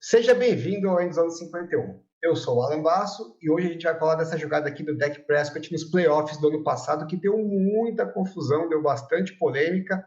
Seja bem-vindo ao Endzone 51. Eu sou o Alan Basso e hoje a gente vai falar dessa jogada aqui do Dak Prescott nos playoffs do ano passado, que deu muita confusão, deu bastante polêmica.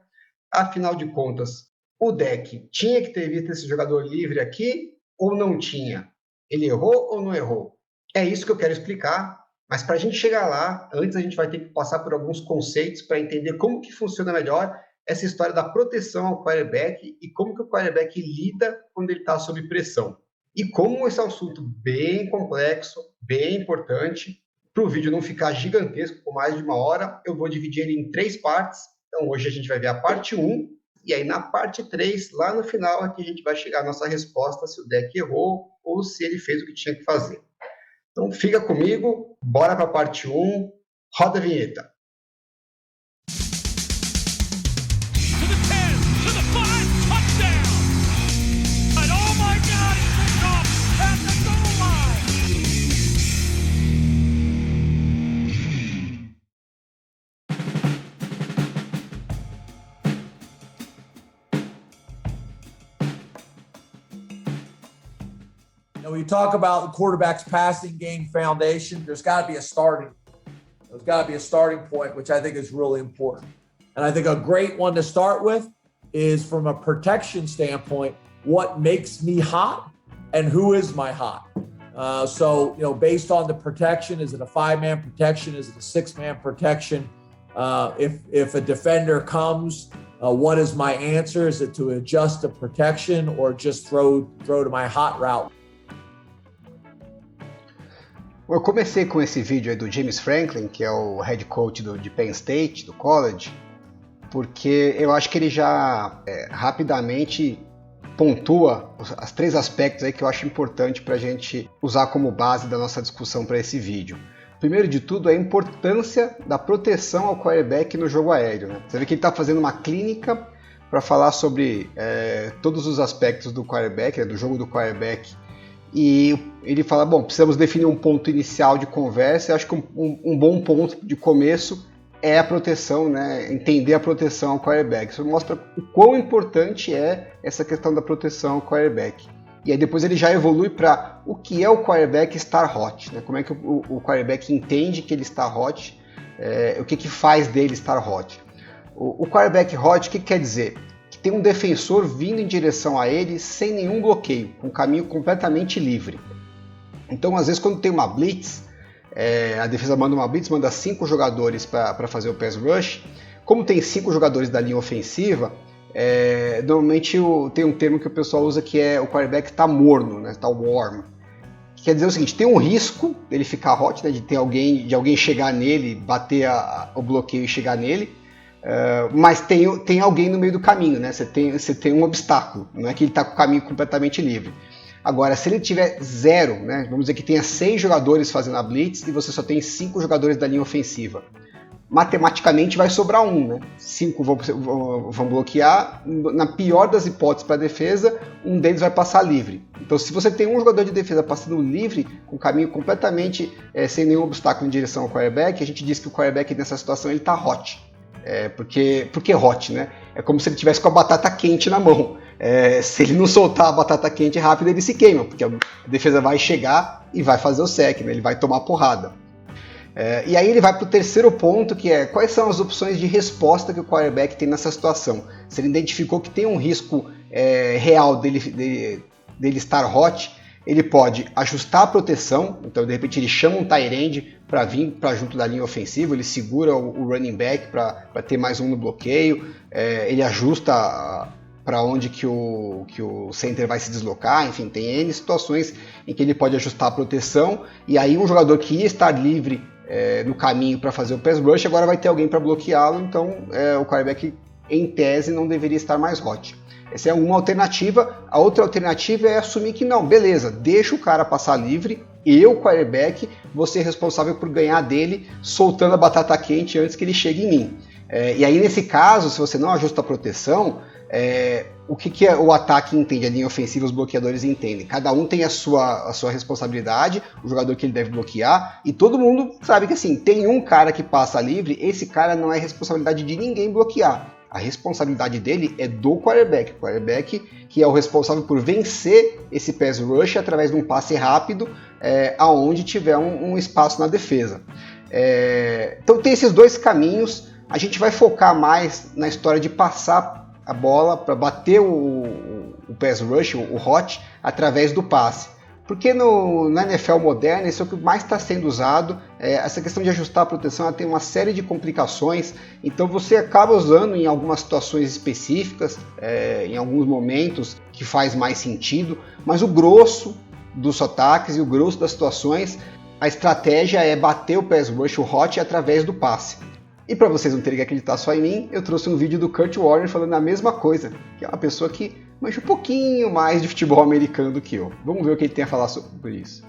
Afinal de contas, o Dak tinha que ter visto esse jogador livre aqui ou não tinha? Ele errou ou não errou? É isso que eu quero explicar, mas para a gente chegar lá, antes a gente vai ter que passar por alguns conceitos para entender como que funciona melhor essa história da proteção ao quarterback e como que o quarterback lida quando ele está sob pressão. E como esse é um assunto bem complexo, bem importante, para o vídeo não ficar gigantesco por mais de uma hora, eu vou dividir ele em 3 partes. Então hoje a gente vai ver a parte 1, e aí na parte 3, lá no final, aqui a gente vai chegar à nossa resposta se o Dak errou ou se ele fez o que tinha que fazer. Então fica comigo, bora para a parte 1, roda a vinheta. When you talk about the quarterback's passing game foundation, there's got to be a starting point, which I think is really important. And I think a great one to start with is from a protection standpoint, what makes me hot and who is my hot. So, based on the protection, is it a 5-man protection? Is it a 6-man protection? If a defender comes, what is my answer? Is it to adjust the protection or just throw to my hot route? Eu comecei com esse vídeo aí do James Franklin, que é o head coach de Penn State, do college, porque eu acho que ele já rapidamente pontua os 3 aspectos aí que eu acho importante para a gente usar como base da nossa discussão para esse vídeo. Primeiro de tudo é a importância da proteção ao quarterback no jogo aéreo, né? Você vê que ele está fazendo uma clínica para falar sobre todos os aspectos do quarterback, né, do jogo do quarterback. E ele fala, precisamos definir um ponto inicial de conversa. Eu acho que um bom ponto de começo é a proteção, né? Entender a proteção ao quarterback. Isso mostra o quão importante é essa questão da proteção ao quarterback. E aí depois ele já evolui para o que é o quarterback estar hot, né? Como é que o quarterback entende que ele está hot, o que faz dele estar hot. O quarterback hot, o que quer dizer? Tem um defensor vindo em direção a ele sem nenhum bloqueio, com um caminho completamente livre. Então, às vezes, quando tem uma blitz, a defesa manda uma blitz, manda 5 jogadores para fazer o pass rush. Como tem 5 jogadores da linha ofensiva, normalmente tem um termo que o pessoal usa que é o quarterback está morno, né? Está warm. Quer dizer o seguinte, tem um risco dele ficar hot, né? De alguém chegar nele, bater o bloqueio e chegar nele. Mas tem alguém no meio do caminho, né? Você tem um obstáculo, não é que ele está com o caminho completamente livre. Agora, se ele tiver 0, né? Vamos dizer que tenha 6 jogadores fazendo a blitz e você só tem 5 jogadores da linha ofensiva, matematicamente vai sobrar 1, né? 5 vão bloquear, na pior das hipóteses para a defesa, um deles vai passar livre. Então, se você tem um jogador de defesa passando livre, com o caminho completamente sem nenhum obstáculo em direção ao quarterback, a gente diz que o quarterback nessa situação ele está hot. Porque hot, né? É como se ele tivesse com a batata quente na mão. Se ele não soltar a batata quente rápido, ele se queima, porque a defesa vai chegar e vai fazer o sec, né? Ele vai tomar porrada. E aí ele vai para o terceiro ponto, que é quais são as opções de resposta que o quarterback tem nessa situação. Se ele identificou que tem um risco real dele estar hot, ele pode ajustar a proteção, então de repente ele chama um tight end para vir para junto da linha ofensiva, ele segura o running back para ter mais um no bloqueio, ele ajusta para onde que o center vai se deslocar, enfim, tem N situações em que ele pode ajustar a proteção, e aí um jogador que ia estar livre no caminho para fazer o pass rush, agora vai ter alguém para bloqueá-lo, então o quarterback em tese não deveria estar mais hot. Essa é uma alternativa. A outra alternativa é assumir que não, beleza, deixa o cara passar livre, eu, quarterback, vou ser responsável por ganhar dele soltando a batata quente antes que ele chegue em mim. E aí, nesse caso, se você não ajusta a proteção, o que o ataque entende, a linha ofensiva, os bloqueadores entendem. Cada um tem a sua responsabilidade, o jogador que ele deve bloquear, e todo mundo sabe que assim, tem um cara que passa livre, esse cara não é responsabilidade de ninguém bloquear. A responsabilidade dele é do quarterback. O quarterback que é o responsável por vencer esse pass rush através de um passe rápido, aonde tiver um espaço na defesa. Então tem esses dois caminhos. A gente vai focar mais na história de passar a bola para bater o pass rush, o hot, através do passe. Porque na NFL moderna, isso é o que mais está sendo usado. Essa questão de ajustar a proteção, ela tem uma série de complicações. Então você acaba usando em algumas situações específicas, em alguns momentos que faz mais sentido. Mas o grosso dos ataques e o grosso das situações, a estratégia é bater o pass rush, o hot, através do passe. E para vocês não terem que acreditar só em mim, eu trouxe um vídeo do Kurt Warner falando a mesma coisa, que é uma pessoa que manja um pouquinho mais de futebol americano do que eu. Vamos ver o que ele tem a falar sobre isso.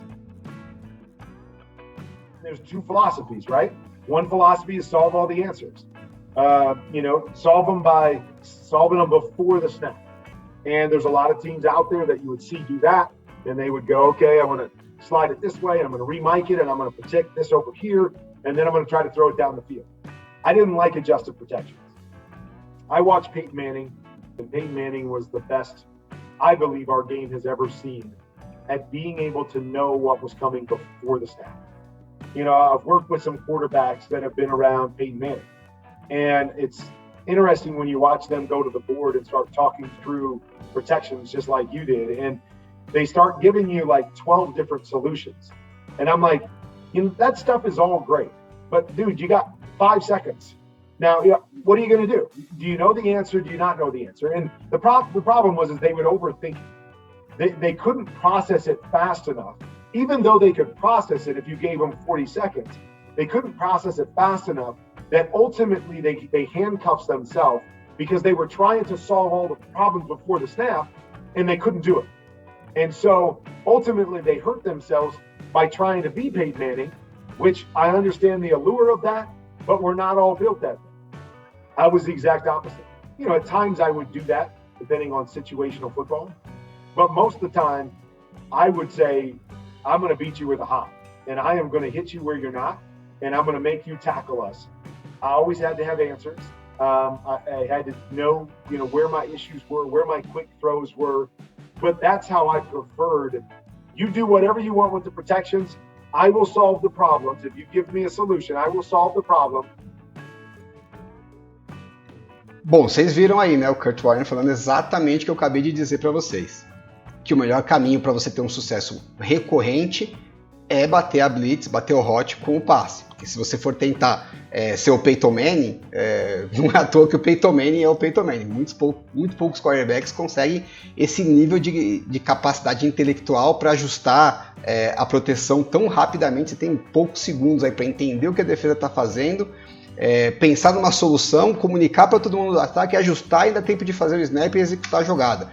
There's two philosophies, right? One philosophy is solve all the answers. Solve them by solving them before the snap. And there's a lot of teams out there that you would see do that, and they would go, okay, I'm going to slide it this way, and I'm going to re-mic it, and I'm going to protect this over here, and then I'm going to try to throw it down the field. I didn't like adjusted protections. I watched Peyton Manning, and Peyton Manning was the best I believe our game has ever seen at being able to know what was coming before the snap. I've worked with some quarterbacks that have been around Peyton Manning, and it's interesting when you watch them go to the board and start talking through protections just like you did, and they start giving you like 12 different solutions. And I'm like, that stuff is all great, but dude, you got 5 seconds. Now, what are you going to do? Do you know the answer? Do you not know the answer? And the problem was they would overthink it. They couldn't process it fast enough. Even though they could process it if you gave them 40 seconds, they couldn't process it fast enough that ultimately they handcuffed themselves because they were trying to solve all the problems before the snap and they couldn't do it. And so ultimately they hurt themselves by trying to be Peyton Manning, which I understand the allure of that, but we're not all built that way. I was the exact opposite. At times I would do that depending on situational football, but most of the time I would say, I'm going to beat you with a hop, and I am going to hit you where you're not, and I'm going to make you tackle us. I always had to have answers. I had to know, where my issues were, where my quick throws were, but that's how I preferred. You do whatever you want with the protections. I will solve the problems. If you give me a solution, I will solve the problem. Bom, vocês viram aí, né, o Kurt Warner falando exatamente o que eu acabei de dizer para vocês. Que o melhor caminho para você ter um sucesso recorrente é bater a blitz, bater o hot com o passe. Porque se você for tentar ser o Peyton Manning, não é à toa que o Peyton Manning é o Peyton Manning. Muito poucos quarterbacks conseguem esse nível de capacidade intelectual para ajustar a proteção tão rapidamente. Você tem poucos segundos aí para entender o que a defesa está fazendo, pensar numa solução, comunicar para todo mundo do ataque, ajustar e ainda tempo de fazer o snap e executar a jogada.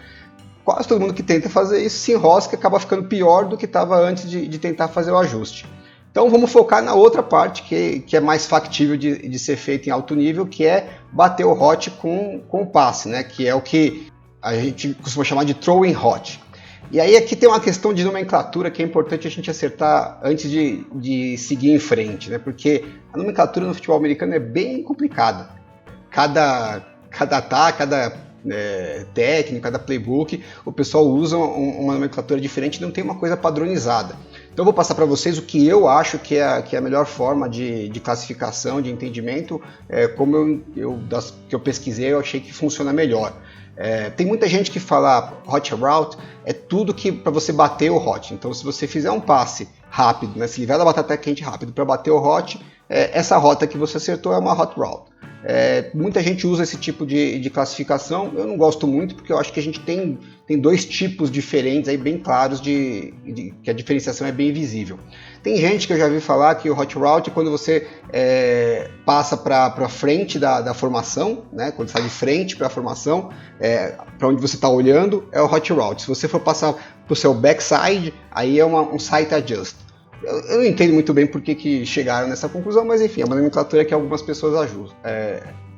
Quase todo mundo que tenta fazer isso se enrosca e acaba ficando pior do que estava antes de tentar fazer o ajuste. Então vamos focar na outra parte que é mais factível de ser feita em alto nível, que é bater o hot com o passe, né? Que é o que a gente costuma chamar de throwing hot. E aí aqui tem uma questão de nomenclatura que é importante a gente acertar antes de seguir em frente, né? Porque a nomenclatura no futebol americano é bem complicada. Cada ataque, cada técnico, cada playbook, o pessoal usa uma nomenclatura diferente e não tem uma coisa padronizada. Então eu vou passar para vocês o que eu acho que é a melhor forma de classificação, de entendimento, como das que eu pesquisei, eu achei que funciona melhor. Tem muita gente que fala hot route é tudo que para você bater o hot. Então se você fizer um passe rápido, né, se livrar da batata quente rápido para bater o hot, essa rota que você acertou é uma hot route. Muita gente usa esse tipo de classificação. Eu não gosto muito porque eu acho que a gente tem dois tipos diferentes aí bem claros que a diferenciação é bem visível. Tem gente que eu já vi falar que o hot route é quando você passa para frente da formação, né? Quando está de frente para a formação, para onde você está olhando é o hot route. Se você for passar para o seu backside, aí é um side adjust. Eu não entendo muito bem por que chegaram nessa conclusão, mas enfim, é uma nomenclatura que algumas pessoas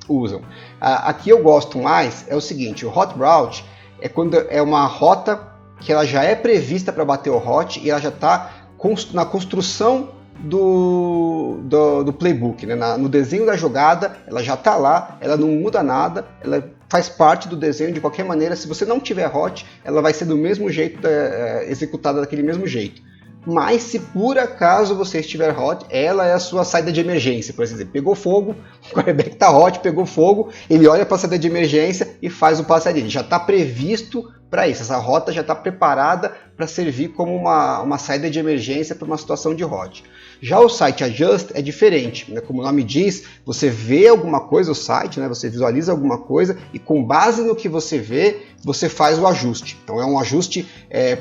usam. Aqui eu gosto mais, é o seguinte, o hot route é quando é uma rota que ela já é prevista para bater o hot e ela já está na construção do playbook, né? No desenho da jogada, ela já está lá, ela não muda nada, ela faz parte do desenho de qualquer maneira. Se você não tiver hot, ela vai ser do mesmo jeito, executada daquele mesmo jeito. Mas se por acaso você estiver hot, ela é a sua saída de emergência. Por exemplo, pegou fogo, o quarterback está hot, pegou fogo, ele olha para a saída de emergência e faz o passe ali. Já está previsto para isso, essa rota já está preparada para servir como uma saída de emergência para uma situação de hot. Já o site adjust é diferente, né? Como o nome diz, você vê alguma coisa, o site, né? Você visualiza alguma coisa e com base no que você vê, você faz o ajuste. Então é um ajuste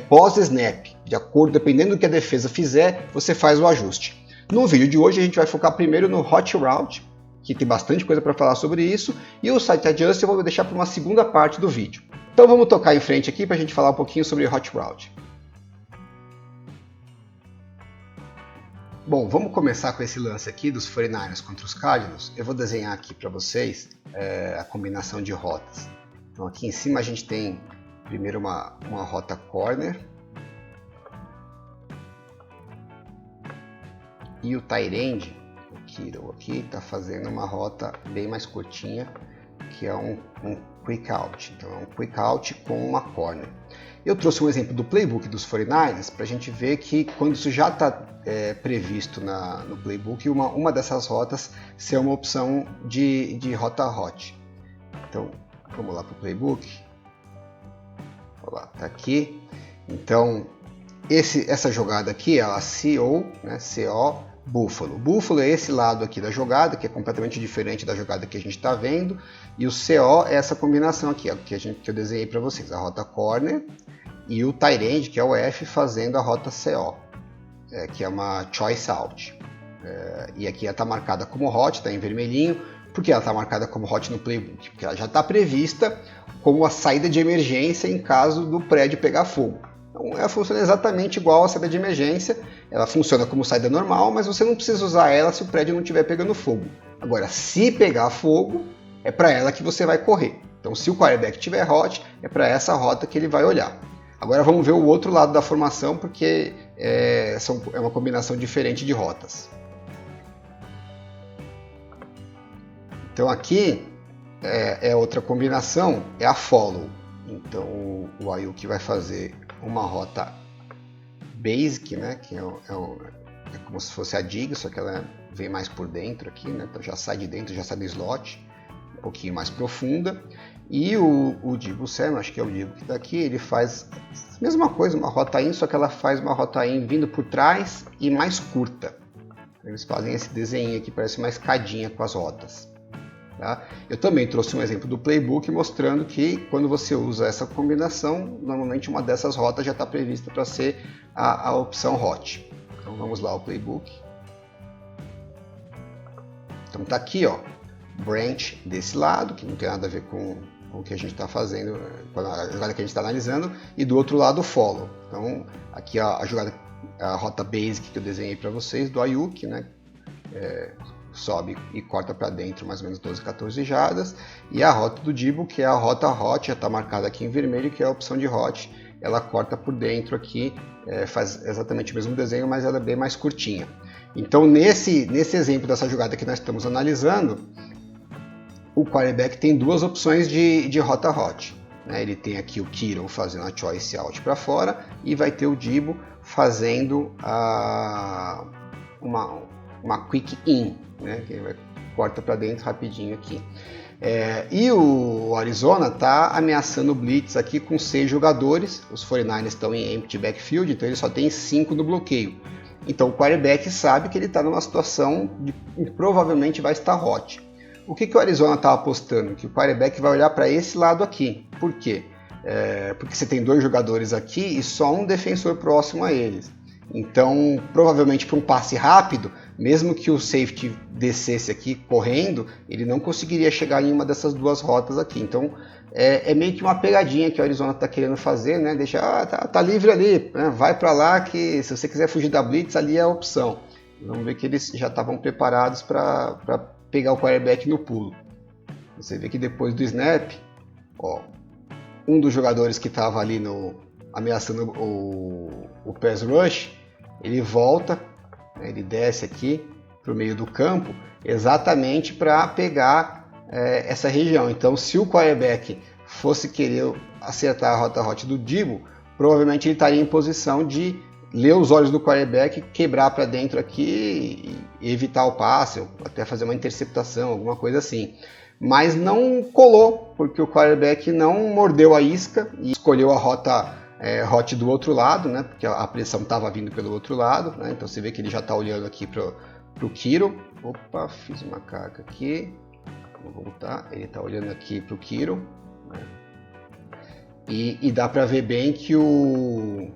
pós-snap, de acordo, dependendo do que a defesa fizer, você faz o ajuste. No vídeo de hoje a gente vai focar primeiro no hot route, que tem bastante coisa para falar sobre isso, e o site adjust eu vou deixar para uma segunda parte do vídeo. Então vamos tocar em frente aqui para a gente falar um pouquinho sobre hot route. Bom, vamos começar com esse lance aqui dos 49ers contra os Cardinals. Eu vou desenhar aqui para vocês a combinação de rotas. Então aqui em cima a gente tem primeiro uma rota corner. E o tight end, o Kittle aqui, está fazendo uma rota bem mais curtinha, que é um quick out. Então é um quick out com uma corner. Eu trouxe um exemplo do playbook dos 49ers para a gente ver que quando isso já está previsto no playbook, uma dessas rotas ser uma opção de rota hot. Então vamos lá para o playbook. Olha lá, tá aqui. Então essa jogada aqui é a CO, né, CO Buffalo. Buffalo é esse lado aqui da jogada, que é completamente diferente da jogada que a gente está vendo, e o CO é essa combinação aqui, ó, que eu desenhei para vocês, a rota corner e o tight end, que é o F, fazendo a rota CO, que é uma choice out. E aqui ela está marcada como hot, está em vermelhinho. Por que ela está marcada como hot no playbook? Porque ela já está prevista como a saída de emergência em caso do prédio pegar fogo. Então ela funciona exatamente igual a saída de emergência, ela funciona como saída normal, mas você não precisa usar ela se o prédio não estiver pegando fogo. Agora, se pegar fogo, é para ela que você vai correr. Então se o quarterback estiver hot, é para essa rota que ele vai olhar. Agora vamos ver o outro lado da formação, porque é uma combinação diferente de rotas. Então aqui é outra combinação, é a follow. Então o Ayuk vai fazer uma rota basic, né, que é como se fosse a dig, só que ela vem mais por dentro aqui, né, então já sai de dentro, já sai do slot, um pouquinho mais profunda. E o Deebo Samuel, acho que é o Deebo que está aqui, ele faz a mesma coisa, uma rota in, só que ela faz uma rota in vindo por trás e mais curta. Eles fazem esse desenho aqui, parece uma escadinha com as rotas. Tá? Eu também trouxe um exemplo do playbook mostrando que quando você usa essa combinação, normalmente uma dessas rotas já está prevista para ser a opção hot. Então vamos lá ao playbook. Então está aqui, ó, branch desse lado, que não tem nada a ver com o que a gente está fazendo, com a jogada que a gente está analisando, e do outro lado o follow. Então aqui a jogada, a rota basic que eu desenhei para vocês do Ayuk, né? Sobe e corta para dentro mais ou menos 12, 14 jardas, e a rota do Deebo, que é a rota hot, já está marcada aqui em vermelho, que é a opção de hot, ela corta por dentro aqui, faz exatamente o mesmo desenho, mas ela é bem mais curtinha. Então nesse exemplo dessa jogada que nós estamos analisando, o quarterback tem duas opções de rota hot, né? Ele tem aqui o Kittle fazendo a choice out para fora, e vai ter o Deebo fazendo uma quick in, né, que vai, corta para dentro rapidinho aqui. E o Arizona está ameaçando o blitz aqui com 6 jogadores, os 49ers estão em empty backfield, então ele só tem 5 no bloqueio. Então o quarterback sabe que ele está numa situação de provavelmente vai estar hot. O que o Arizona está apostando? Que o quarterback vai olhar para esse lado aqui. Por quê? Porque você tem 2 jogadores aqui e só um defensor próximo a eles. Então, provavelmente para um passe rápido, mesmo que o safety descesse aqui correndo, ele não conseguiria chegar em uma dessas duas rotas aqui. Então, é meio que uma pegadinha que o Arizona está querendo fazer, né? Deixa, tá livre ali, né? Vai para lá que se você quiser fugir da blitz, ali é a opção. Vamos ver que eles já estavam preparados para pegar o quarterback no pulo. Você vê que depois do snap, ó, um dos jogadores que estava ali ameaçando o pass rush, ele volta né? Ele desce aqui para o meio do campo exatamente para pegar essa região. Então, se o quarterback fosse querer acertar a rota hot do Deebo, provavelmente ele estaria em posição de ler os olhos do quarterback, quebrar para dentro aqui e evitar o passe, ou até fazer uma interceptação, alguma coisa assim. Mas não colou, porque o quarterback não mordeu a isca e escolheu a rota hot do outro lado, né? Porque a pressão estava vindo pelo outro lado, né? Então você vê que ele já está olhando aqui para o Kiro. Opa, fiz uma caca aqui. Vou voltar. Ele está olhando aqui para o Kiro, né? E dá para ver bem que o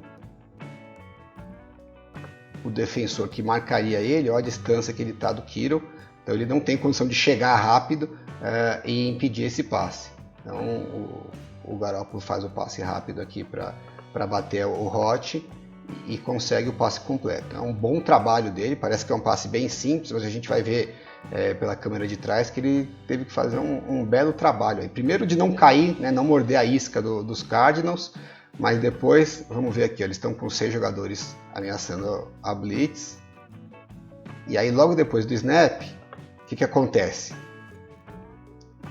defensor que marcaria ele, olha a distância que ele está do Kiro, então ele não tem condição de chegar rápido e impedir esse passe. Então o Garoppolo faz o passe rápido aqui para bater o hot e consegue o passe completo. É um bom trabalho dele, parece que é um passe bem simples, mas a gente vai ver pela câmera de trás que ele teve que fazer um belo trabalho aí. Primeiro de não cair, né, não morder a isca dos Cardinals, mas depois, vamos ver aqui, ó, eles estão com 6 jogadores ameaçando a blitz. E aí logo depois do snap, o que acontece?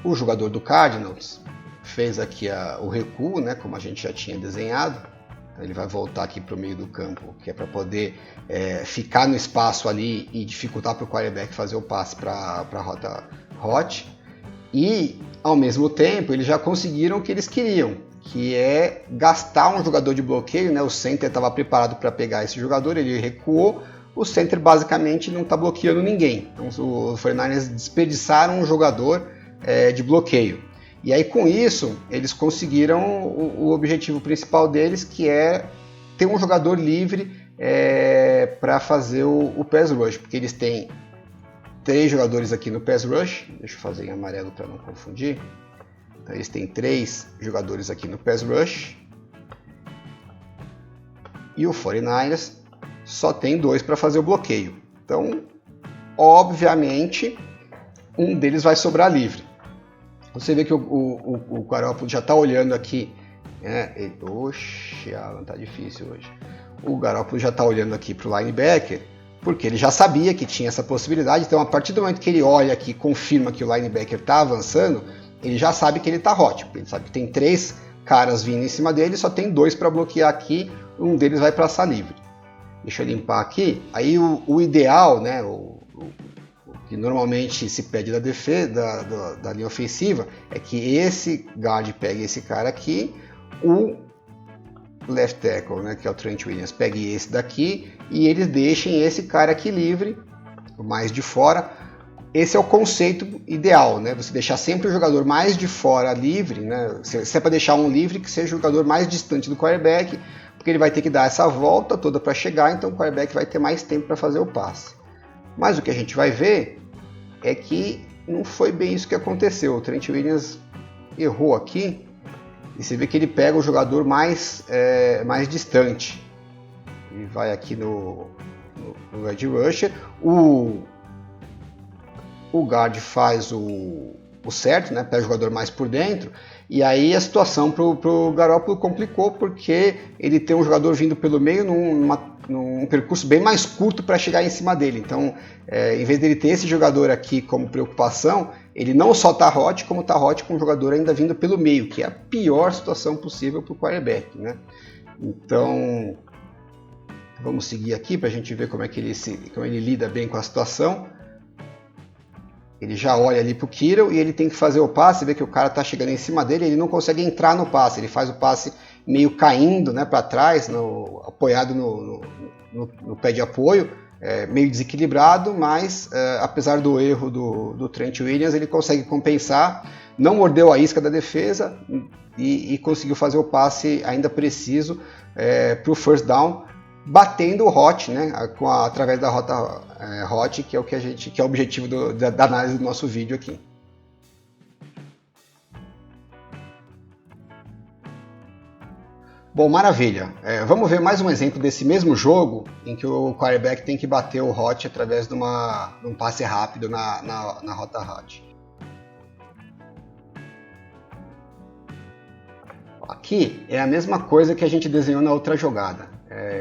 O jogador do Cardinals fez aqui o recuo, né, como a gente já tinha desenhado. Então ele vai voltar aqui para o meio do campo, que é para poder ficar no espaço ali e dificultar para o quarterback fazer o passe para a rota hot. E, ao mesmo tempo, eles já conseguiram o que eles queriam, que é gastar um jogador de bloqueio, né? O center estava preparado para pegar esse jogador, ele recuou, o center basicamente não está bloqueando ninguém. Então os 49ers desperdiçaram um jogador de bloqueio. E aí com isso eles conseguiram o objetivo principal deles, que é ter um jogador livre para fazer o pass rush, porque eles têm 3 jogadores aqui no pass rush, deixa eu fazer em amarelo para não confundir. Então, eles têm 3 jogadores aqui no pass rush e o 49ers só tem 2 para fazer o bloqueio. Então, obviamente, um deles vai sobrar livre. Você vê que o Garoppolo já está olhando aqui. Oxe, Alan, tá difícil hoje. O Garoppolo já está olhando aqui para o linebacker, porque ele já sabia que tinha essa possibilidade. Então, a partir do momento que ele olha aqui e confirma que o linebacker está avançando, ele já sabe que ele está hot. Ele sabe que tem 3 caras vindo em cima dele, só tem 2 para bloquear aqui, um deles vai passar livre. Deixa eu limpar aqui. Aí o ideal, né, o que normalmente se pede da defesa, da linha ofensiva, é que esse guard pegue esse cara aqui, o left tackle, né, que é o Trent Williams, pegue esse daqui e eles deixem esse cara aqui livre, mais de fora. Esse é o conceito ideal, né? Você deixar sempre o jogador mais de fora livre, né? Se é para deixar um livre, que seja o jogador mais distante do quarterback, porque ele vai ter que dar essa volta toda para chegar, então o quarterback vai ter mais tempo para fazer o passe. Mas o que a gente vai ver é que não foi bem isso que aconteceu. O Trent Williams errou aqui e você vê que ele pega o jogador mais distante. Ele vai aqui no edge rusher. O guard faz o certo, né? Pega o jogador mais por dentro, e aí a situação para o Garoppolo complicou, porque ele tem um jogador vindo pelo meio num percurso bem mais curto para chegar em cima dele. Então, em vez dele ter esse jogador aqui como preocupação, ele não só está hot, como está hot com o jogador ainda vindo pelo meio, que é a pior situação possível para o quarterback, né? Então, vamos seguir aqui para a gente ver como ele lida bem com a situação. Ele já olha ali para o Kittle e ele tem que fazer o passe, vê que o cara está chegando em cima dele, ele não consegue entrar no passe, ele faz o passe meio caindo, né, para trás, apoiado no pé de apoio, meio desequilibrado, mas apesar do erro do Trent Williams, ele consegue compensar, não mordeu a isca da defesa e conseguiu fazer o passe ainda preciso para o first down, batendo o hot, né, através da rota hot, que é o objetivo da análise do nosso vídeo aqui. Bom, maravilha. Vamos ver mais um exemplo desse mesmo jogo em que o quarterback tem que bater o hot através de um passe rápido na rota hot. Aqui é a mesma coisa que a gente desenhou na outra jogada.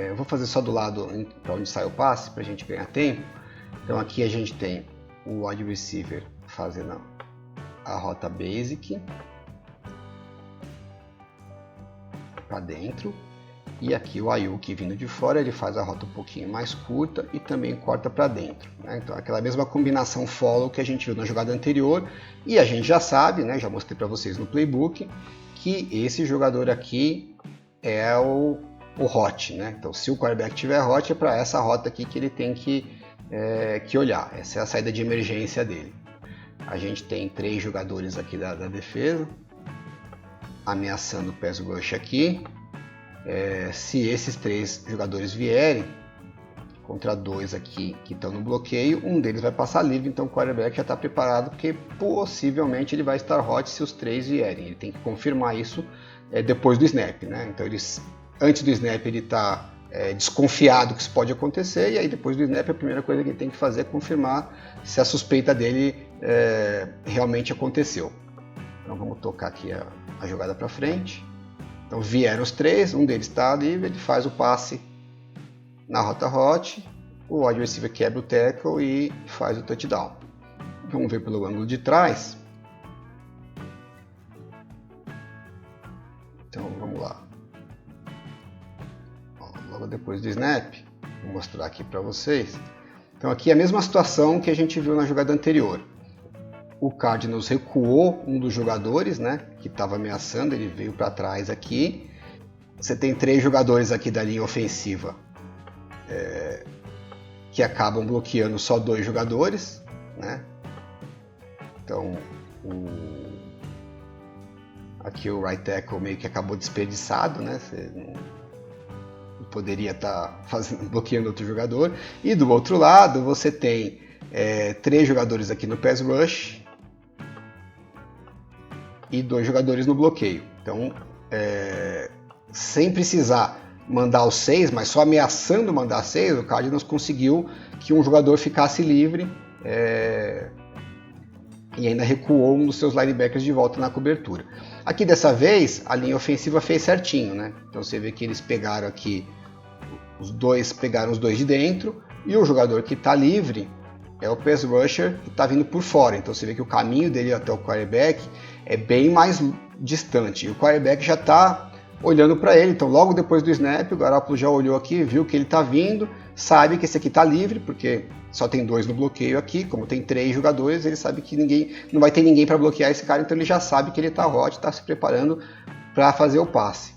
eu vou fazer só do lado para onde sai o passe, para a gente ganhar tempo. Então aqui a gente tem o wide receiver fazendo a rota basic para dentro. E aqui o Aiyuk vindo de fora, ele faz a rota um pouquinho mais curta e também corta para dentro, né? Então aquela mesma combinação follow que a gente viu na jogada anterior. E a gente já sabe, né, já mostrei para vocês no playbook, que esse jogador aqui é o hot, né? Então se o quarterback tiver hot, é para essa rota aqui que ele tem que olhar. Essa é a saída de emergência dele. A gente tem 3 jogadores aqui da defesa ameaçando o pass rush aqui. Se esses 3 jogadores vierem contra 2 aqui que estão no bloqueio, um deles vai passar livre, então o quarterback já está preparado, porque possivelmente ele vai estar hot se os 3 vierem. Ele tem que confirmar isso depois do snap, né? Então antes do snap ele está desconfiado que isso pode acontecer, e aí depois do snap a primeira coisa que ele tem que fazer é confirmar se a suspeita dele realmente aconteceu. Então vamos tocar aqui a jogada para frente. Então vieram os 3, um deles está livre, ele faz o passe na rota hot, o wide receiver quebra o tackle e faz o touchdown. Vamos ver pelo ângulo de trás. Então vamos lá. Logo depois do snap, vou mostrar aqui para vocês. Então aqui é a mesma situação que a gente viu na jogada anterior. O Cardinals recuou um dos jogadores, né, que estava ameaçando, ele veio para trás aqui. Você tem 3 jogadores aqui da linha ofensiva que acabam bloqueando só 2 jogadores, né? Então aqui o right tackle meio que acabou desperdiçado, né? Você não poderia estar bloqueando outro jogador. E do outro lado você tem 3 jogadores aqui no pass rush e 2 jogadores no bloqueio. Então, sem precisar mandar os 6, mas só ameaçando mandar 6, o Cardinals conseguiu que um jogador ficasse livre e ainda recuou um dos seus linebackers de volta na cobertura. Aqui dessa vez, a linha ofensiva fez certinho, né? Então você vê que eles pegaram aqui, pegaram os 2 de dentro, e o jogador que está livre é o pass rusher que está vindo por fora. Então você vê que o caminho dele até o quarterback é bem mais distante. E o quarterback já está olhando para ele. Então logo depois do snap, o Garoppolo já olhou aqui, viu que ele está vindo, sabe que esse aqui está livre, porque só tem 2 no bloqueio aqui. Como tem 3 jogadores, ele sabe que não vai ter ninguém para bloquear esse cara, então ele já sabe que ele está hot, está se preparando para fazer o passe.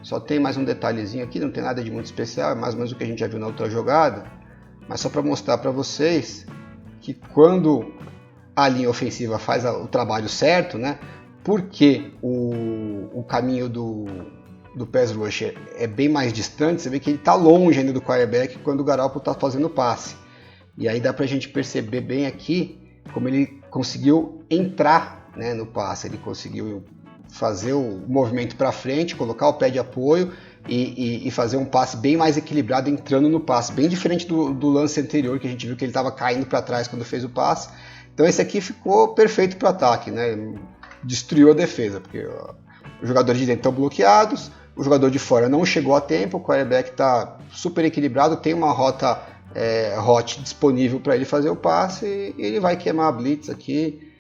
Só tem mais um detalhezinho aqui, não tem nada de muito especial, é mais ou menos o que a gente já viu na outra jogada, mas só para mostrar para vocês que quando a linha ofensiva faz o trabalho certo, né? Porque o caminho do pass rusher é bem mais distante, você vê que ele está longe ainda do quarterback quando o Garoppolo está fazendo o passe. E aí dá para a gente perceber bem aqui como ele conseguiu entrar, né, no passe, ele conseguiu fazer o movimento para frente, colocar o pé de apoio e fazer um passe bem mais equilibrado entrando no passe, bem diferente do lance anterior que a gente viu que ele estava caindo para trás quando fez o passe. Então esse aqui ficou perfeito para o ataque, né? Destruiu a defesa, porque os jogadores de dentro estão bloqueados, o jogador de fora não chegou a tempo, o quarterback está super equilibrado, tem uma rota hot disponível para ele fazer o passe e ele vai queimar a blitz aqui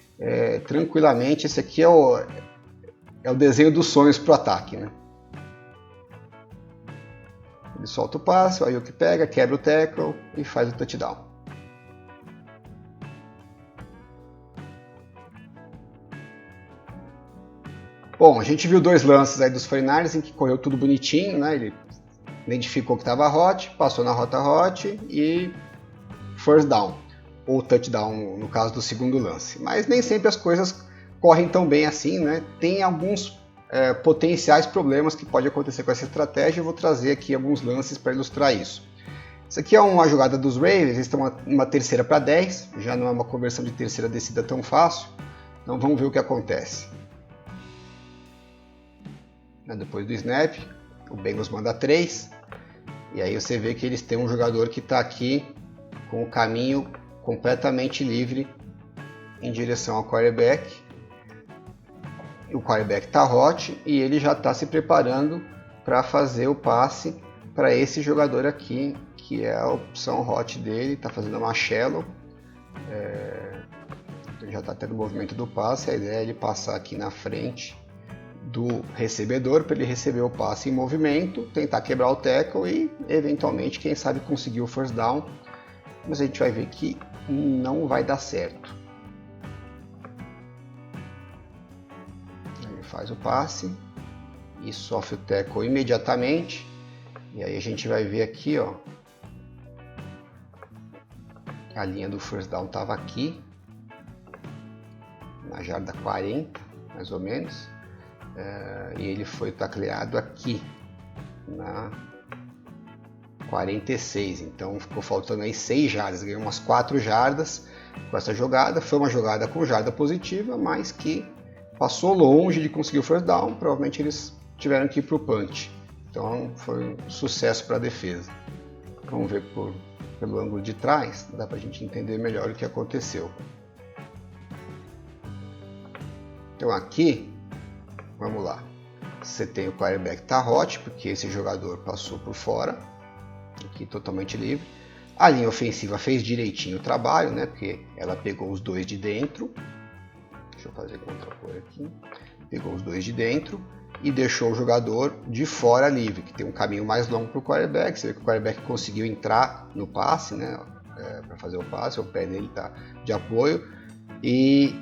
tranquilamente. Esse aqui é o desenho dos sonhos para o ataque, né? Ele solta o passe, o Aiyuk pega, quebra o tackle e faz o touchdown. Bom, a gente viu 2 lances aí dos 49ers em que correu tudo bonitinho, né? Ele identificou que estava hot, passou na rota hot e first down, ou touchdown no caso do segundo lance. Mas nem sempre as coisas correm tão bem assim, né? Tem alguns potenciais problemas que pode acontecer com essa estratégia. Eu vou trazer aqui alguns lances para ilustrar isso. Isso aqui é uma jogada dos Ravens, eles estão uma 3ª para 10, já não é uma conversão de terceira descida tão fácil. Então vamos ver o que acontece. Depois do snap, o Bengals manda 3, e aí você vê que eles têm um jogador que está aqui com o caminho completamente livre em direção ao quarterback. O quarterback está hot e ele já está se preparando para fazer o passe para esse jogador aqui, que é a opção hot dele, está fazendo uma shallow, já está tendo o movimento do passe, a ideia é ele passar aqui na frente do recebedor para ele receber o passe em movimento, tentar quebrar o tackle e eventualmente, quem sabe, conseguir o first down, mas a gente vai ver que não vai dar certo. Ele faz o passe e sofre o tackle imediatamente, e aí a gente vai ver aqui, ó, a linha do first down estava aqui, na jarda 40, mais ou menos, e ele foi tacleado aqui, na 46, então ficou faltando aí 6 jardas, ganhou umas 4 jardas com essa jogada, foi uma jogada com jarda positiva, mas que passou longe de conseguir o first down, provavelmente eles tiveram que ir para o punch, então foi um sucesso para a defesa. Vamos ver pelo ângulo de trás, dá para a gente entender melhor o que aconteceu. Então aqui, vamos lá, você tem o quarterback tá hot, porque esse jogador passou por fora, aqui totalmente livre. A linha ofensiva fez direitinho o trabalho, né, porque ela pegou os dois de dentro, deixa eu fazer contra cor aqui, pegou os dois de dentro e deixou o jogador de fora livre, que tem um caminho mais longo para o quarterback. Você vê que o quarterback conseguiu entrar no passe, né, para fazer o passe, o pé dele está de apoio, e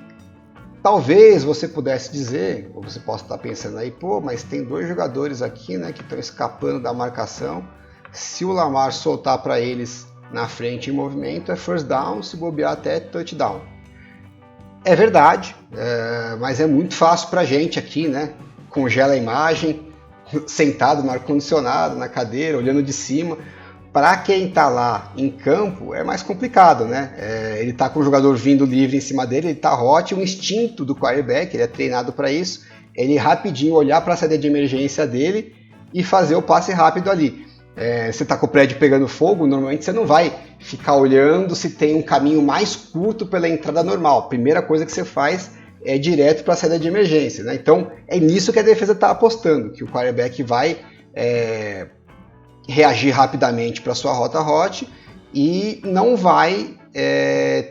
talvez você pudesse dizer, ou você possa estar pensando aí, pô, mas tem 2 jogadores aqui, né, que estão escapando da marcação, se o Lamar soltar para eles na frente em movimento, é first down, se bobear até touchdown. É verdade, mas é muito fácil para a gente aqui, né? Congela a imagem, sentado no ar-condicionado, na cadeira, olhando de cima. Para quem está lá em campo é mais complicado, né? Ele está com o jogador vindo livre em cima dele, ele está hot, o instinto do quarterback, ele é treinado para isso, ele rapidinho olhar para a saída de emergência dele e fazer o passe rápido ali. Você está com o prédio pegando fogo, normalmente você não vai ficar olhando se tem um caminho mais curto pela entrada normal. A primeira coisa que você faz é direto para a saída de emergência, né? Então é nisso que a defesa está apostando, que o quarterback vai reagir rapidamente para sua rota hot e não vai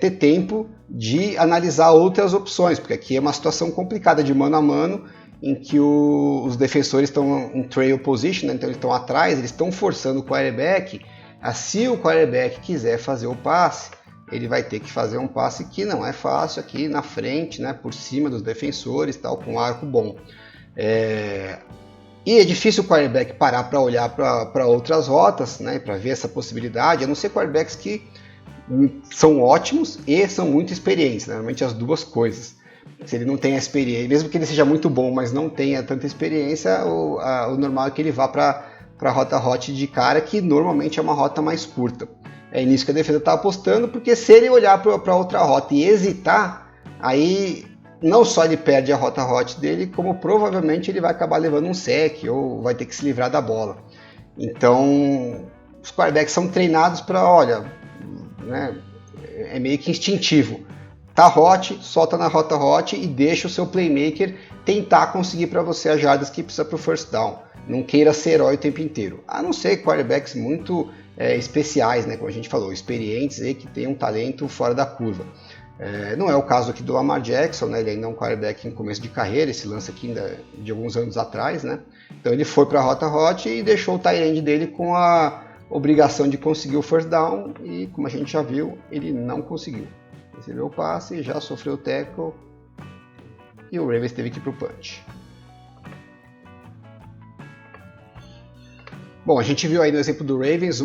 ter tempo de analisar outras opções, porque aqui é uma situação complicada de mano a mano, em que os defensores estão em trail position, né? Então eles estão atrás, eles estão forçando o quarterback. Se o quarterback quiser fazer o passe, ele vai ter que fazer um passe que não é fácil aqui na frente, né? Por cima dos defensores, tal, com um arco bom. E é difícil o quarterback parar para olhar para outras rotas, né? Para ver essa possibilidade, a não ser quarterbacks que são ótimos e são muito experientes, né? Normalmente as duas coisas. Se ele não tem a experiência, mesmo que ele seja muito bom, mas não tenha tanta experiência, o normal é que ele vá para a rota hot de cara, que normalmente é uma rota mais curta. É nisso que a defesa está apostando, porque se ele olhar para outra rota e hesitar, aí não só ele perde a rota hot dele, como provavelmente ele vai acabar levando um sec ou vai ter que se livrar da bola. Então, os quarterbacks são treinados para, olha, né, é meio que instintivo. Tá hot, solta na rota hot e deixa o seu playmaker tentar conseguir para você as jardas que precisa para o first down. Não queira ser herói o tempo inteiro. A não ser quarterbacks muito especiais, né, como a gente falou, experientes e que tem um talento fora da curva. Não é o caso aqui do Lamar Jackson, né, ele ainda é um quarterback em começo de carreira, esse lance aqui ainda de alguns anos atrás, né? Então ele foi para a rota hot e deixou o tight end dele com a obrigação de conseguir o first down e, como a gente já viu, ele não conseguiu. Recebeu o passe, já sofreu o tackle e o Ravens teve que ir para o punch. Bom, a gente viu aí no exemplo do Ravens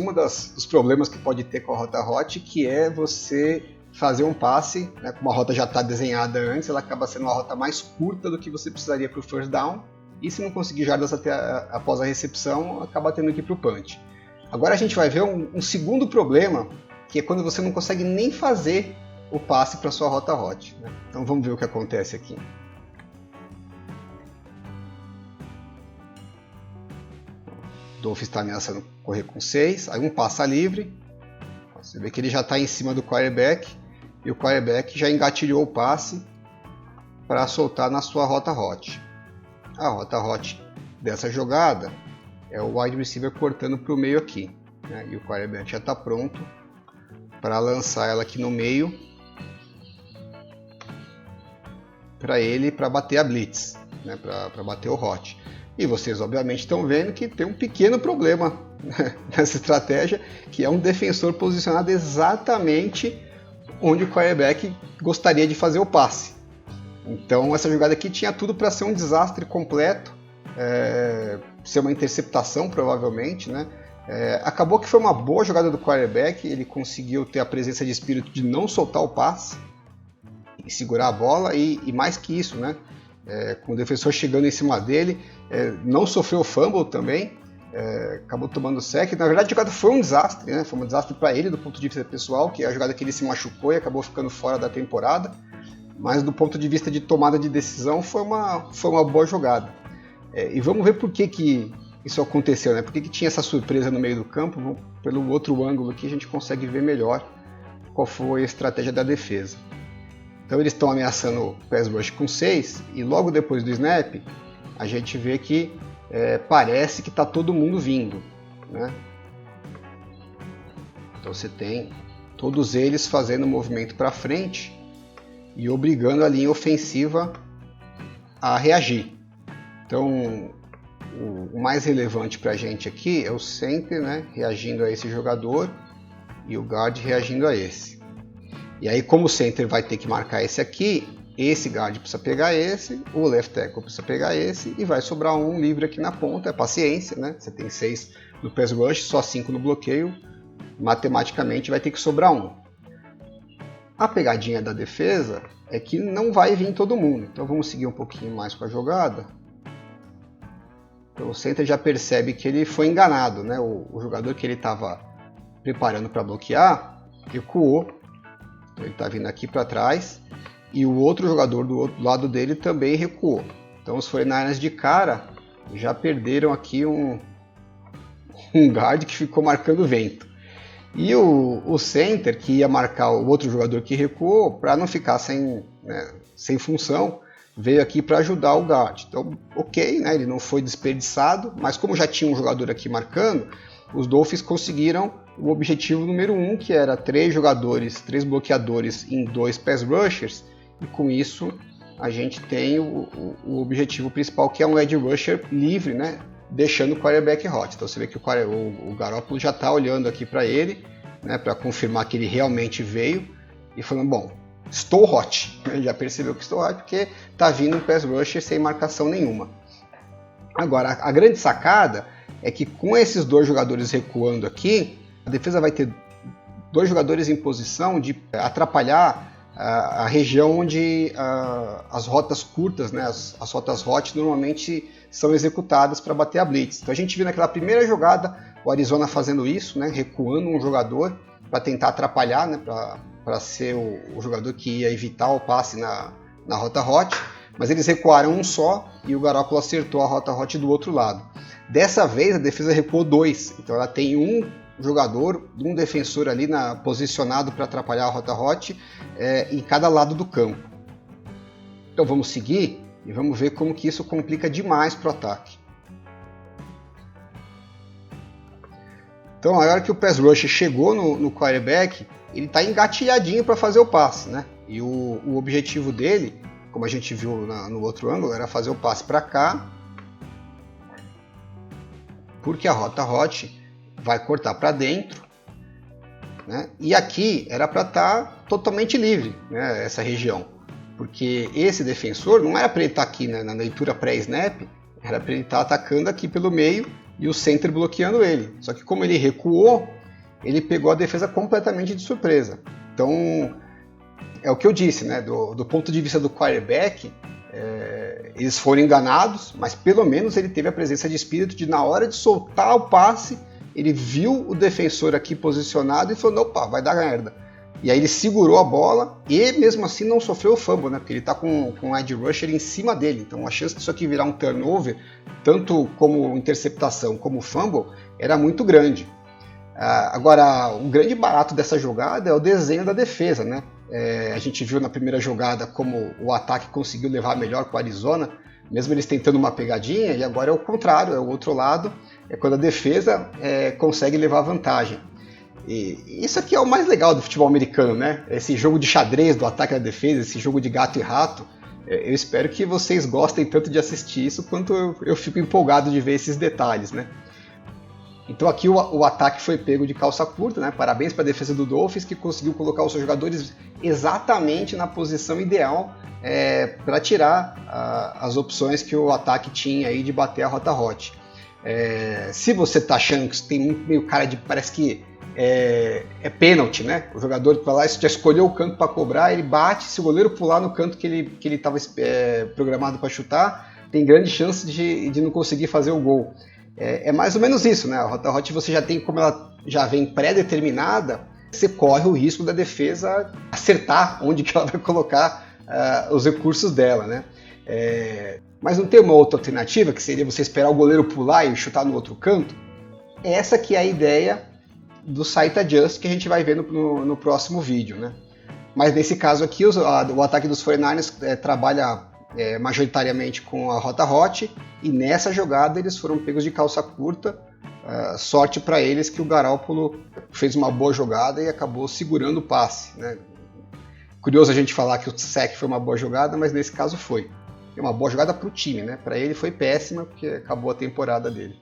dos problemas que pode ter com a rota hot, que é você fazer um passe, né, como a rota já está desenhada antes, ela acaba sendo uma rota mais curta do que você precisaria para o first down, e se não conseguir jardas após a recepção, acaba tendo que ir para o punch. Agora a gente vai ver um segundo problema, que é quando você não consegue nem fazer o passe para sua rota hot, né? Então vamos ver o que acontece aqui. Dolphins está ameaçando correr com 6, aí um passa livre, você vê que ele já está em cima do quarterback e o quarterback já engatilhou o passe para soltar na sua rota hot. A rota hot dessa jogada é o wide receiver cortando para o meio aqui, né? E o quarterback já está pronto para lançar ela aqui no meio para bater a blitz, né? Para bater o hot. E vocês obviamente estão vendo que tem um pequeno problema, né, nessa estratégia, que é um defensor posicionado exatamente onde o quarterback gostaria de fazer o passe. Então essa jogada aqui tinha tudo para ser um desastre completo, ser uma interceptação provavelmente, né? Acabou que foi uma boa jogada do quarterback, ele conseguiu ter a presença de espírito de não soltar o passe e segurar a bola, e mais que isso, né? Com o defensor chegando em cima dele, não sofreu fumble também, acabou tomando sec. Na verdade a jogada foi um desastre, né? Foi um desastre para ele do ponto de vista pessoal, que é a jogada que ele se machucou e acabou ficando fora da temporada, mas do ponto de vista de tomada de decisão foi uma boa jogada. E vamos ver por que isso aconteceu, né? Por que tinha essa surpresa no meio do campo. Pelo outro ângulo aqui a gente consegue ver melhor qual foi a estratégia da defesa. Então eles estão ameaçando o pass rush com 6, e logo depois do snap a gente vê que parece que está todo mundo vindo, né? Então você tem todos eles fazendo movimento para frente e obrigando a linha ofensiva a reagir. Então o mais relevante para a gente aqui é o center, né, reagindo a esse jogador, e o guard reagindo a esse. E aí, como o center vai ter que marcar esse aqui, esse guard precisa pegar esse, o left tackle precisa pegar esse, e vai sobrar um livre aqui na ponta. É paciência, né? Você tem 6 no pass rush, só 5 no bloqueio, matematicamente vai ter que sobrar um. A pegadinha da defesa é que não vai vir todo mundo, então vamos seguir um pouquinho mais com a jogada. Então, o center já percebe que ele foi enganado, né? O jogador que ele estava preparando para bloquear recuou, então ele está vindo aqui para trás, e o outro jogador do outro lado dele também recuou. Então os 49ers de cara já perderam aqui um guard que ficou marcando vento. E o center, que ia marcar o outro jogador que recuou, para não ficar sem função, veio aqui para ajudar o guard. Então, ok, né, ele não foi desperdiçado, mas como já tinha um jogador aqui marcando, os Dolphins conseguiram o objetivo número 1, que era 3 bloqueadores em 2 pass rushers, e com isso a gente tem o objetivo principal, que é um edge rusher livre, né, deixando o quarterback hot. Então você vê que o Garoppolo já está olhando aqui para ele, né, para confirmar que ele realmente veio, e falando, bom, estou hot. Ele já percebeu que estou hot porque está vindo um pass rusher sem marcação nenhuma. Agora, a grande sacada é que com esses 2 jogadores recuando aqui, a defesa vai ter 2 jogadores em posição de atrapalhar a região onde as rotas curtas, né, as rotas hot, normalmente são executadas para bater a blitz. Então a gente viu naquela primeira jogada o Arizona fazendo isso, né, recuando um jogador para tentar atrapalhar, né, para ser o jogador que ia evitar o passe na rota hot, mas eles recuaram um só e o Garoppolo acertou a rota hot do outro lado. Dessa vez a defesa recuou 2, então ela tem um jogador, um defensor ali posicionado para atrapalhar a rota hot em cada lado do campo. Então vamos seguir e vamos ver como que isso complica demais para o ataque. Então, na hora que o pass rush chegou no quarterback, ele está engatilhadinho para fazer o passe, né? E o objetivo dele, como a gente viu no outro ângulo, era fazer o passe para cá, porque a rota hot vai cortar para dentro, né? E aqui era para estar totalmente livre, né, essa região, porque esse defensor não era para ele estar aqui, né, na leitura pré-snap, era para ele estar atacando aqui pelo meio e o center bloqueando ele. Só que como ele recuou, ele pegou a defesa completamente de surpresa. Então, é o que eu disse, né, do ponto de vista do quarterback, eles foram enganados, mas pelo menos ele teve a presença de espírito de, na hora de soltar o passe, ele viu o defensor aqui posicionado e falou, opa, vai dar merda. E aí ele segurou a bola e mesmo assim não sofreu o fumble, né? Porque ele está com um edge rusher em cima dele. Então a chance disso aqui virar um turnover, tanto como interceptação como fumble, era muito grande. Agora, o grande barato dessa jogada é o desenho da defesa, né? A gente viu na primeira jogada como o ataque conseguiu levar melhor com o Arizona, mesmo eles tentando uma pegadinha, e agora é o contrário, é o outro lado. é quando a defesa consegue levar vantagem. E isso aqui é o mais legal do futebol americano, né? Esse jogo de xadrez do ataque e da defesa, esse jogo de gato e rato. Eu espero que vocês gostem tanto de assistir isso quanto eu fico empolgado de ver esses detalhes, né? Então aqui o ataque foi pego de calça curta, né? Parabéns para a defesa do Dolphins, que conseguiu colocar os seus jogadores exatamente na posição ideal para tirar as opções que o ataque tinha aí de bater a rota hot. Se você está achando que tem meio cara de... parece que é pênalti, né? O jogador vai lá, já escolheu o canto para cobrar, ele bate, se o goleiro pular no canto que ele estava programado para chutar, tem grande chance de não conseguir fazer o gol. É mais ou menos isso, né? A rota hot você já tem, como ela já vem pré-determinada, você corre o risco da defesa acertar onde que ela vai colocar os recursos dela, né? Mas não tem uma outra alternativa, que seria você esperar o goleiro pular e chutar no outro canto? Essa que é a ideia do Site Adjust que a gente vai ver no próximo vídeo, né? Mas nesse caso aqui, o ataque dos 49ers trabalha majoritariamente com a rota hot, e nessa jogada eles foram pegos de calça curta. Sorte para eles que o Garoppolo fez uma boa jogada e acabou segurando o passe, né? Curioso a gente falar que o sec foi uma boa jogada, mas nesse caso foi. É uma boa jogada para o time, né? Para ele foi péssima, porque acabou a temporada dele.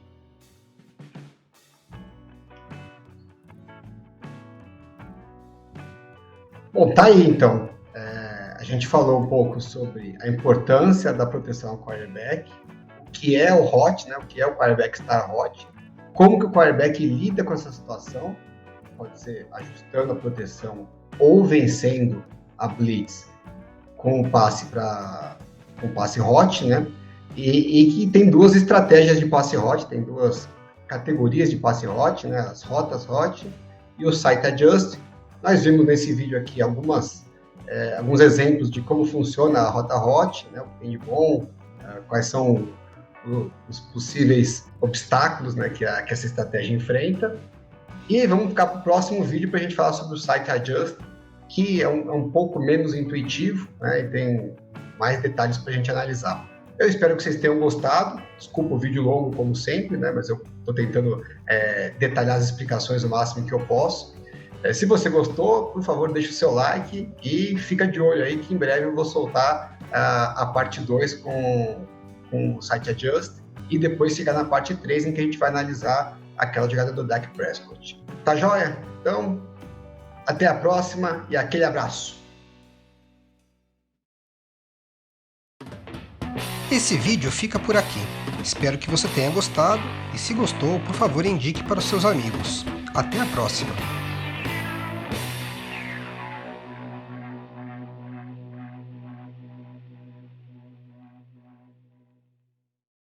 Bom, tá aí então. A gente falou um pouco sobre a importância da proteção ao quarterback, o que é o hot, né? O que é o quarterback estar hot, como que o quarterback lida com essa situação, pode ser ajustando a proteção ou vencendo a blitz com o passe hot, né? E que tem duas estratégias de passe hot, tem duas categorias de passe hot, né? As rotas hot e o site adjust. Nós vimos nesse vídeo aqui alguns exemplos de como funciona a rota hot, né, o que tem de bom, quais são os possíveis obstáculos, né, que essa estratégia enfrenta. E vamos ficar para o próximo vídeo para a gente falar sobre o Site Adjust, que é um pouco menos intuitivo, né, e tem mais detalhes para a gente analisar. Eu espero que vocês tenham gostado. Desculpa o vídeo longo, como sempre, né, mas eu estou tentando detalhar as explicações o máximo que eu posso. Se você gostou, por favor, deixe o seu like e fica de olho aí que em breve eu vou soltar a parte 2 com o Site Adjust e depois chegar na parte 3 em que a gente vai analisar aquela jogada do Dak Prescott. Tá joia? Então, até a próxima e aquele abraço! Esse vídeo fica por aqui. Espero que você tenha gostado e se gostou, por favor, indique para os seus amigos. Até a próxima!